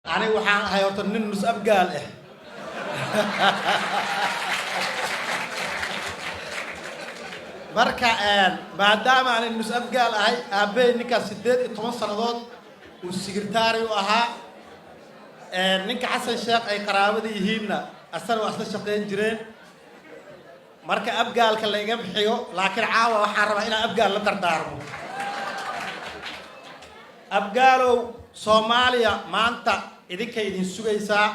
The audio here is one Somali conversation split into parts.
أنا وحان هايوتن نين نس أبقال marka maadaama aan nus abgaal ahay aabay ninka 18 sanadood uu secretary u ahaa ninka Xasan Sheekh ay qaraabada yihiinna asal waa isla shaqeyn jireen marka abgaalka la iga bixiyo laakiin caawa waxaan rabaa inaan abgaal la dardaarmo abgaalow Soomaaliya maanta idinka idin sugaysaa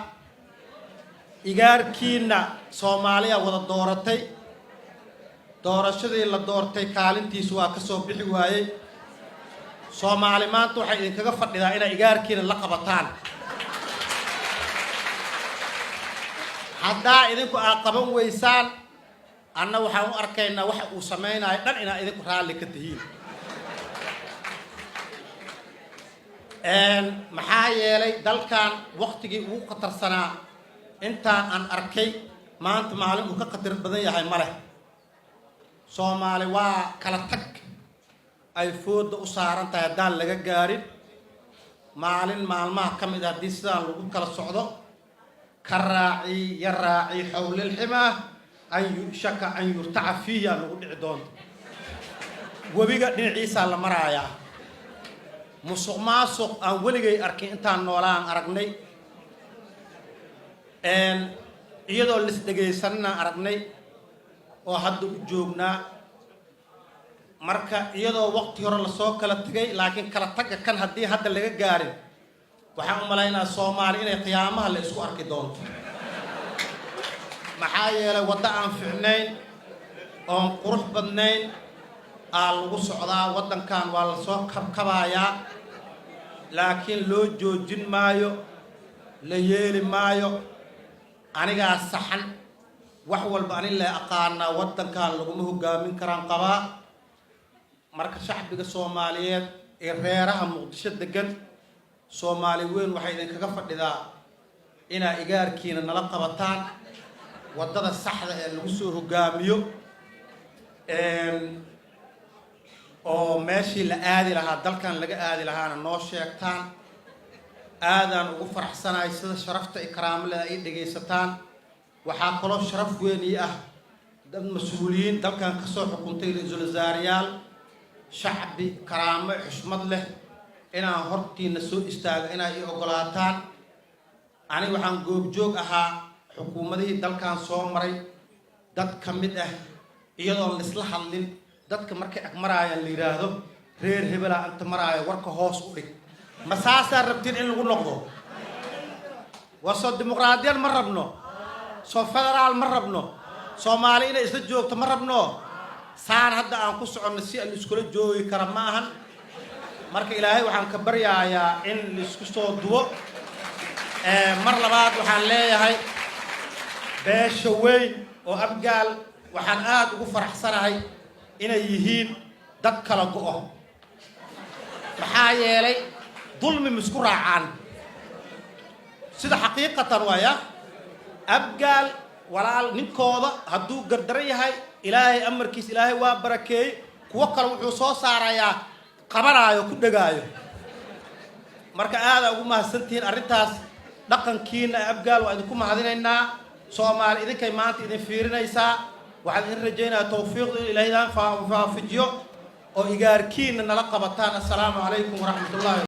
igaarkiina Soomaaliya wada dooratay doorashadii la doortay kaalintiisu waa ka soo bixi waayay Soomaali maanta waxay idinkaga fadhidaa inay igaarkiina la qabataan haddaa idinku aad qaban weysaan anna waxaan u arkaynaa waxa uu samaynayo dhan inaa idinku raalli ka tihiin maxaa yeelay dalkan waqtigii ugu khatarsanaa intaan aan arkay maanta maalin uu ka khatar badan yahay ma leh Soomaali waa kala tag ay fooda u saaran tahay dal laga gaarin maalin maalmaha kamid ah sidaan lagu kala socdo karaaci yaraaci xawla alximaa ay shaka an yurtaca fiiya lagu dhici doonto wabiga dhinaciisa la maraaya musuqmaasuq aan waligay arkin intaan noolaan aragnay iyadoo lis dhageysanna aragnay oo hadda u joognaa marka iyadoo waqti hore la soo kala tagay laakiin kala tagga kan hadii hadda laga gaarin waxaan u maleynaa Soomaali inay qiyaamaha la isku arki doonto maxaa yeelay wada aan fiicnayn oo qurux badnayn lagu socdaa wadankan waa la soo kabkabayaa laakiin loo joojin maayo la yeeli maayo aniga saxan wax walba ani la aqaana wadankan lagu hogaamin karaan qaba marka shacbiga Soomaaliyeed ee reeraha Muqdisho degan Soomaali weyn waxay idinkaga fadhidaa ina igaarkiina nala qabataan wadada saxda ee lagu soo hogaamiyo oo meeshii la aadi lahaa dalkan laga aadi lahaana noo sheegtaan aadan ugu faraxsanahay sida sharafta ikraamada ay dhageysataan waxaa kaloo sharaf weyn ah dad mas'uuliyiin dalkan ka soo xukuntay ra'iisul wasaarayaal shacbi karaamo xushmad leh inaan hortiina soo istaago inay ogolaataan ani waxaan goob joog ahaa xukuumadii dalkan soo maray dad kamid ah iyadoo la isla hadlin dadka markay ag maraayaan la yiraahdo reer hebela anta maraayo warka hoos u dhig ma saasa rabtiin in lagu noqdo waso dimuqraadiyad ma rabno soo federaal ma rabno Soomaali inay isla joogto ma rabno saan hadda aan ku socono si aan isku la joogi kara ma ahan marka Ilaahay waxaan ka baryayaa in la isku soo duwo mar labaad waxaan leeyahay beesha weyn oo abgaal waxaan aad ugu faraxsanahay inay yihiin dad kala go'o maxaa yeelay dulmi misku raacaan sida xaqiiqatan waaya abgaal walaal ninkooda hadduu gardaro yahay Ilaahay amarkiis Ilaahay waa barakeey kuwa kale wuxuu soo saarayaa qabanaayo ku dhagaayo marka aad ugu mahadsantiin arintaas dhaqankiina abgaal waa idinku mahadinaynaa Soomaali idinkay maanta idin fiirinaysaa waxaan idin rajaynayaa tawfiiq in Ilaahay faafijiyo oo igaarkiina nala qabataan. Assalaamu calaykum waraxmatullaahi